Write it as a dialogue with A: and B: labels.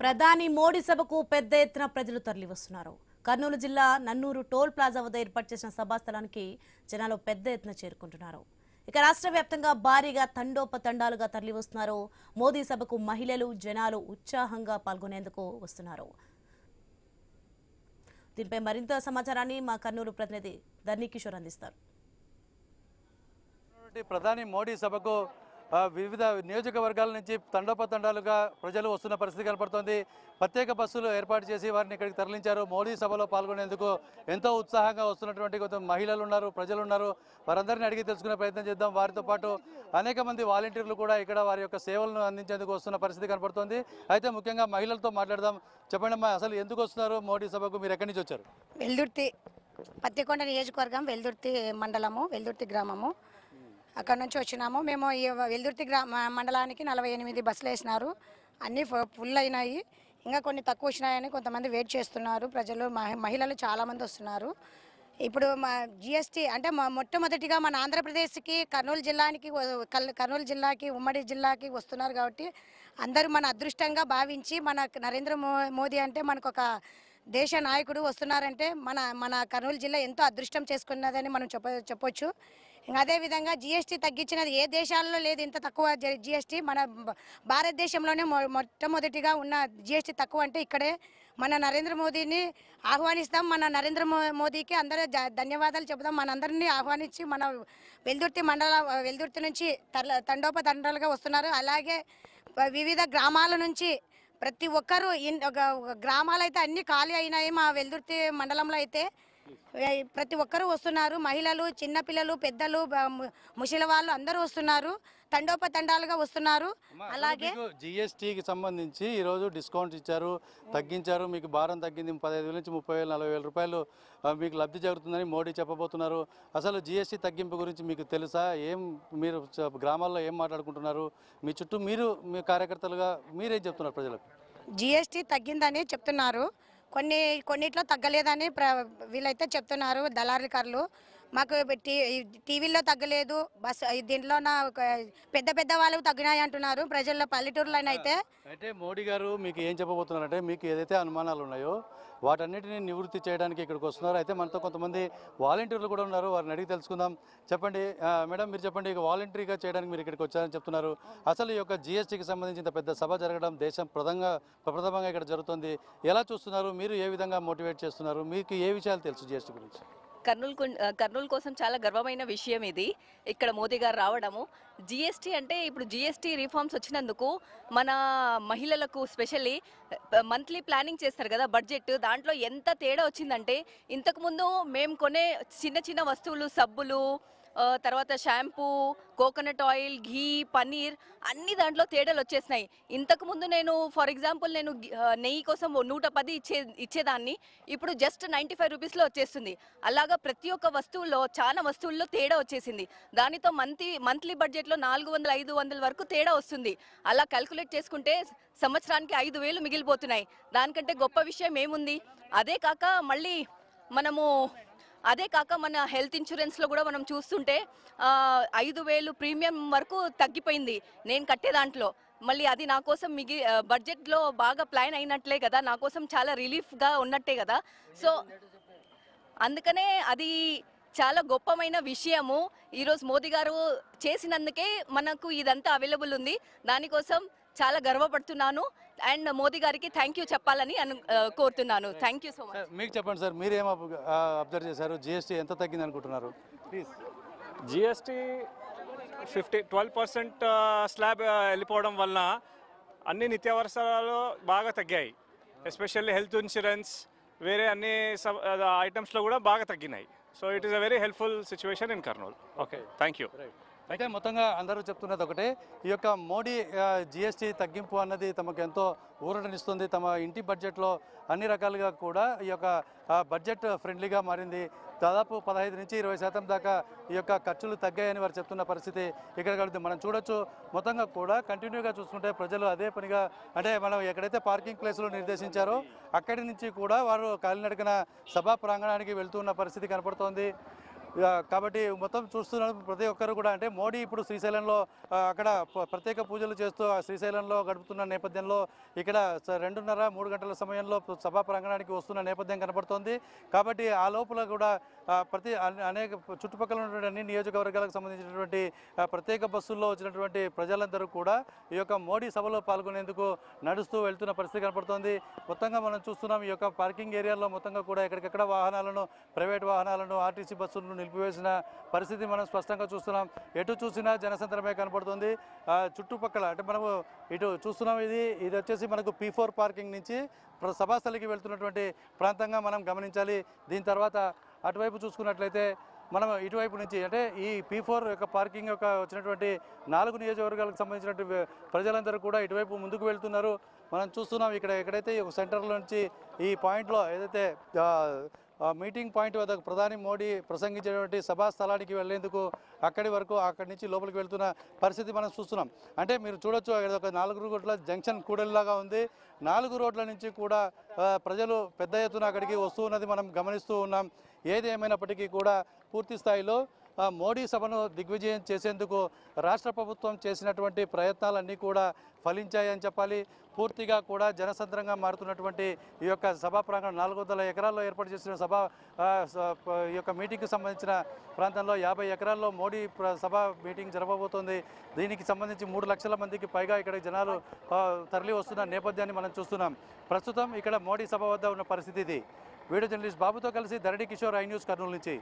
A: ప్రధాని మోడీ సభకు పెద్ద ఎత్తున ప్రజలు తరలివస్తున్నారు. కర్నూలు జిల్లా నన్నూరు టోల్ ప్లాజా వద్ద ఏర్పాటు చేసిన సభాస్థలానికి జనాలు పెద్ద ఎత్తున చేరుకుంటున్నారు. ఇక రాష్ట్ర వ్యాప్తంగా భారీగా తండోపతండాలుగా తరలివస్తున్నారు. మోదీ సభకు మహిళలు జనాలు ఉత్సాహంగా పాల్గొనేందుకు వస్తున్నారు. దీనిపై మరింత సమాచారాన్ని మా కర్నూలు ప్రతినిధి ధర్ని కిషోర్ అందిస్తారు.
B: ప్రధాని మోడీ సభకు వివిధ నియోజకవర్గాల నుంచి తండోపతండాలుగా ప్రజలు వస్తున్న పరిస్థితి కనపడుతోంది. ప్రత్యేక బస్సులు ఏర్పాటు చేసి వారిని ఇక్కడికి తరలించారు. మోడీ సభలో పాల్గొనేందుకు ఎంతో ఉత్సాహంగా వస్తున్నటువంటి కొంత మహిళలు ఉన్నారు, ప్రజలు ఉన్నారు. వారందరినీ అడిగి తెలుసుకునే ప్రయత్నం చేద్దాం. వారితో పాటు అనేక మంది వాలంటీర్లు కూడా ఇక్కడ వారి యొక్క సేవలను అందించేందుకు వస్తున్న పరిస్థితి కనపడుతోంది. అయితే ముఖ్యంగా మహిళలతో మాట్లాడదాం. చెప్పండి అమ్మా, అసలు ఎందుకు వస్తున్నారు మోడీ సభకు? మీరు ఎక్కడి నుంచి వచ్చారు?
C: వెల్దుర్తి పత్తికొండ నియోజకవర్గం, వెల్దుర్తి మండలము, వెల్దుర్తి గ్రామము. అక్కడ నుంచి వచ్చినాము మేము. ఈ వెల్దుర్తి మండలానికి 48 బస్సులు వేసినారు. అన్నీ ఫుల్ అయినాయి. ఇంకా కొన్ని తక్కువ వచ్చినాయని కొంతమంది వెయిట్ చేస్తున్నారు. ప్రజలు మహిళలు చాలామంది వస్తున్నారు. ఇప్పుడు మా జిఎస్టీ అంటే మొట్టమొదటిగా మన ఆంధ్రప్రదేశ్కి కర్నూలు జిల్లాకి ఉమ్మడి జిల్లాకి వస్తున్నారు. కాబట్టి అందరూ మన అదృష్టంగా భావించి మన నరేంద్ర మోదీ అంటే మనకు ఒక దేశ నాయకుడు వస్తున్నారంటే మన కర్నూలు జిల్లా ఎంతో అదృష్టం చేసుకున్నదని మనం చెప్పొచ్చు. ఇంకా అదేవిధంగా జిఎస్టీ తగ్గించినది ఏ దేశాల్లో లేదు ఇంత తక్కువ జిఎస్టీ. మన భారతదేశంలోనే మొట్టమొదటిగా ఉన్న జిఎస్టీ తక్కువ అంటే ఇక్కడే. మన నరేంద్ర మోదీని ఆహ్వానిస్తాం. మన నరేంద్ర మోదీకి అందరూ ధన్యవాదాలు చెబుదాం. మనందరినీ ఆహ్వానించి మన వెల్దుర్తి నుంచి తండోపతండాలుగా వస్తున్నారు. అలాగే వివిధ గ్రామాల నుంచి ప్రతి ఒక్కరూ గ్రామాలు అయితే అన్ని ఖాళీ అయినాయి. మా వెల్దుర్తి మండలంలో అయితే ప్రతి ఒక్కరూ వస్తున్నారు. మహిళలు, చిన్నపిల్లలు, పెద్దలు, ముసలి వాళ్ళు అందరూ వస్తున్నారు. తండోపతండాలుగా వస్తున్నారు. అలాగే
B: జిఎస్టీకి సంబంధించి ఈరోజు డిస్కౌంట్ ఇచ్చారు, తగ్గించారు. మీకు భారం తగ్గింది. 15,000 నుంచి 30,000, 40,000 రూపాయలు మీకు లబ్ధి జరుగుతుందని మోడీ చెప్పబోతున్నారు. అసలు జిఎస్టీ తగ్గింపు గురించి మీకు తెలుసా? మీరు గ్రామాల్లో ఏం మాట్లాడుకుంటున్నారు? మీ చుట్టూ మీ కార్యకర్తలుగా మీరేం చెప్తున్నారు ప్రజలకు?
C: జిఎస్టీ తగ్గిందని చెప్తున్నారు. కొన్నిట్లో తగ్గలేదని వీళ్ళైతే చెప్తున్నారు దళారీకారులు. మాకు టీవీలో తగ్గలేదు, దీంట్లో పెద్ద వాళ్ళకు తగ్గినాయి అంటున్నారు ప్రజల్లో, పల్లెటూరులోనైతే.
B: అయితే మోడీ గారు మీకు ఏం చెప్పబోతున్నారంటే, మీకు ఏదైతే అనుమానాలు ఉన్నాయో వాటన్నిటిని నివృత్తి చేయడానికి ఇక్కడికి వస్తున్నారు. అయితే మనతో కొంతమంది వాలంటీర్లు కూడా ఉన్నారు, వారిని అడిగి తెలుసుకుందాం. చెప్పండి మేడం, మీరు చెప్పండి, ఇక వాలంటరీగా చేయడానికి మీరు ఇక్కడికి వచ్చారని చెప్తున్నారు. అసలు ఈ యొక్క జిఎస్టీకి సంబంధించి ఇంత పెద్ద సభ జరగడం దేశం ప్రప్రథమంగా ఇక్కడ జరుగుతుంది. ఎలా చూస్తున్నారు? మీరు ఏ విధంగా మోటివేట్ చేస్తున్నారు? మీకు ఏ విషయాలు తెలుసు జిఎస్టీ గురించి?
D: కర్నూలు కోసం చాలా గర్వమైన విషయం ఇది, ఇక్కడ మోదీ గారు రావడము. జిఎస్టీ అంటే ఇప్పుడు జిఎస్టీ రిఫార్మ్స్ వచ్చినందుకు మన మహిళలకు స్పెషల్లీ మంత్లీ ప్లానింగ్ చేస్తారు కదా బడ్జెట్, దాంట్లో ఎంత తేడా వచ్చిందంటే ఇంతకుముందు మేము కొనే చిన్న వస్తువులు, సబ్బులు, తర్వాత షాంపూ, కోకోనట్ ఆయిల్, ఘీ, పన్నీర్ అన్ని దాంట్లో తేడాలు వచ్చేసినాయి. ఇంతకుముందు ఫర్ ఎగ్జాంపుల్ నేను నెయ్యి కోసం 110 ఇచ్చేదాన్ని, ఇప్పుడు జస్ట్ 95 రూపీస్లో వచ్చేస్తుంది. అలాగా ప్రతి ఒక్క వస్తువులో చాలా వస్తువుల్లో తేడా వచ్చేసింది. దానితో మంత్లీ బడ్జెట్లో 400-500 వరకు తేడా వస్తుంది. అలా క్యాల్కులేట్ చేసుకుంటే సంవత్సరానికి 5,000 మిగిలిపోతున్నాయి. దానికంటే గొప్ప విషయం ఏముంది? అదే కాక మన హెల్త్ ఇన్సూరెన్స్లో కూడా మనం చూస్తుంటే 5,000 ప్రీమియం వరకు తగ్గిపోయింది నేను కట్టే దాంట్లో. మళ్ళీ అది నా కోసం బడ్జెట్లో బాగా ప్లాన్ అయినట్లే కదా, నా కోసం చాలా రిలీఫ్గా ఉన్నట్టే కదా. సో అందుకనే అది చాలా గొప్పమైన విషయము. ఈరోజు మోదీ గారు చేసినందుకే మనకు ఇదంతా అవైలబుల్ ఉంది. దానికోసం చాలా గర్వపడుతున్నాను. అండ్ మోదీ గారికి థ్యాంక్ యూ చెప్పాలని కోరుతున్నాను. Thank you so much.
B: మీకు చెప్పండి సార్, మీరేం అబ్జర్వ్ చేశారు? జిఎస్టీ ఎంత తగ్గింది అనుకుంటున్నారు? ప్లీజ్.
E: జిఎస్టీ 12% స్లాబ్ వెళ్ళిపోవడం వలన అన్ని నిత్యావసరాలు బాగా తగ్గాయి. ఎస్పెషల్లీ హెల్త్ ఇన్సూరెన్స్, వేరే అన్ని ఐటమ్స్లో కూడా బాగా తగ్గినాయి. So it is a very helpful situation in Kurnool. Okay, thank you.
B: అయితే మొత్తంగా అందరూ చెప్తున్నది ఒకటే, ఈ యొక్క మోడీ జిఎస్టీ తగ్గింపు అన్నది తమకు ఎంతో ఊరటనిస్తుంది. తమ ఇంటి బడ్జెట్లో అన్ని రకాలుగా కూడా ఈ యొక్క బడ్జెట్ ఫ్రెండ్లీగా మారింది. దాదాపు 15 నుంచి 20% దాకా ఈ యొక్క ఖర్చులు తగ్గాయని వారు చెప్తున్న పరిస్థితి ఇక్కడ కలుగుతుంది. మనం చూడొచ్చు. మొత్తంగా కూడా కంటిన్యూగా చూసుకుంటే ప్రజలు అదే పనిగా, అంటే మనం ఎక్కడైతే పార్కింగ్ ప్లేస్లో నిర్దేశించారో అక్కడి నుంచి కూడా వారు కాలినడకన సభా ప్రాంగణానికి వెళ్తున్న పరిస్థితి కనపడుతోంది. కాబట్టి మొత్తం చూస్తున్న ప్రతి ఒక్కరు కూడా అంటే మోడీ ఇప్పుడు శ్రీశైలంలో అక్కడ ప్రత్యేక పూజలు చేస్తూ శ్రీశైలంలో గడుపుతున్న నేపథ్యంలో ఇక్కడ 2:30-3 గంటల సమయంలో సభా ప్రాంగణానికి వస్తున్న నేపథ్యం కనబడుతోంది. కాబట్టి ఆ లోపల కూడా అనేక చుట్టుపక్కల ఉన్నటువంటి అన్ని నియోజకవర్గాలకు సంబంధించినటువంటి ప్రత్యేక బస్సుల్లో వచ్చినటువంటి ప్రజలందరూ కూడా ఈ యొక్క మోడీ సభలో పాల్గొనేందుకు నడుస్తూ వెళ్తున్న పరిస్థితి కనబడుతోంది. మొత్తంగా మనం చూస్తున్నాం ఈ యొక్క పార్కింగ్ ఏరియాలో మొత్తంగా కూడా ఎక్కడికెక్కడ వాహనాలను, ప్రైవేట్ వాహనాలను, ఆర్టీసీ బస్సులను నిలిపివేసిన పరిస్థితి మనం స్పష్టంగా చూస్తున్నాం. ఎటు చూసినా జనసంద్రమే కనబడుతుంది. చుట్టుపక్కల అంటే మనము ఇటు చూస్తున్నాం, ఇది వచ్చేసి మనకు P4 పార్కింగ్ నుంచి సభాస్థలికి వెళ్తున్నటువంటి ప్రాంతంగా మనం గమనించాలి. దీని తర్వాత అటువైపు చూసుకున్నట్లయితే మనం ఇటువైపు నుంచి అంటే ఈ P4 యొక్క పార్కింగ్ యొక్క వచ్చినటువంటి 4 నియోజకవర్గాలకు సంబంధించినటువంటి ప్రజలందరూ కూడా ఇటువైపు ముందుకు వెళ్తున్నారు. మనం చూస్తున్నాం ఇక్కడ ఎక్కడైతే ఒక సెంటర్లో నుంచి ఈ పాయింట్లో ఏదైతే మీటింగ్ పాయింట్ వద్ద ప్రధాని మోడీ ప్రసంగించేటువంటి సభా స్థలానికి వెళ్లేందుకు అక్కడి నుంచి లోపలికి వెళ్తున్న పరిస్థితి మనం చూస్తున్నాం. అంటే మీరు చూడొచ్చు ఒక 4 రోడ్ల జంక్షన్ కూడలిలాగా ఉంది. 4 రోడ్ల నుంచి కూడా ప్రజలు పెద్ద ఎత్తున అక్కడికి వస్తూ ఉన్నది మనం గమనిస్తూ ఉన్నాం. ఏది ఏమైనప్పటికీ కూడా పూర్తి స్థాయిలో మోడీ సభను దిగ్విజయం చేసేందుకు రాష్ట్ర ప్రభుత్వం చేసినటువంటి ప్రయత్నాలన్నీ కూడా ఫలించాయని చెప్పాలి. పూర్తిగా కూడా జనసంద్రంగా మారుతున్నటువంటి ఈ యొక్క సభా ప్రాంగణం 400 ఎకరాల్లో ఏర్పాటు చేసిన ఈ యొక్క మీటింగ్కి సంబంధించిన ప్రాంతంలో 50 ఎకరాల్లో మోడీ సభ మీటింగ్ జరగబోతోంది. దీనికి సంబంధించి 3 లక్షల మందికి పైగా ఇక్కడ జనాలు తరలి వస్తున్న నేపథ్యాన్ని మనం చూస్తున్నాం. ప్రస్తుతం ఇక్కడ మోడీ సభ వద్ద ఉన్న పరిస్థితి ఇది. వీడియో జర్నలిస్ట్ బాబుతో కలిసి ధరణి కిషోర్, ఐ న్యూస్, కర్నూలు నుంచి.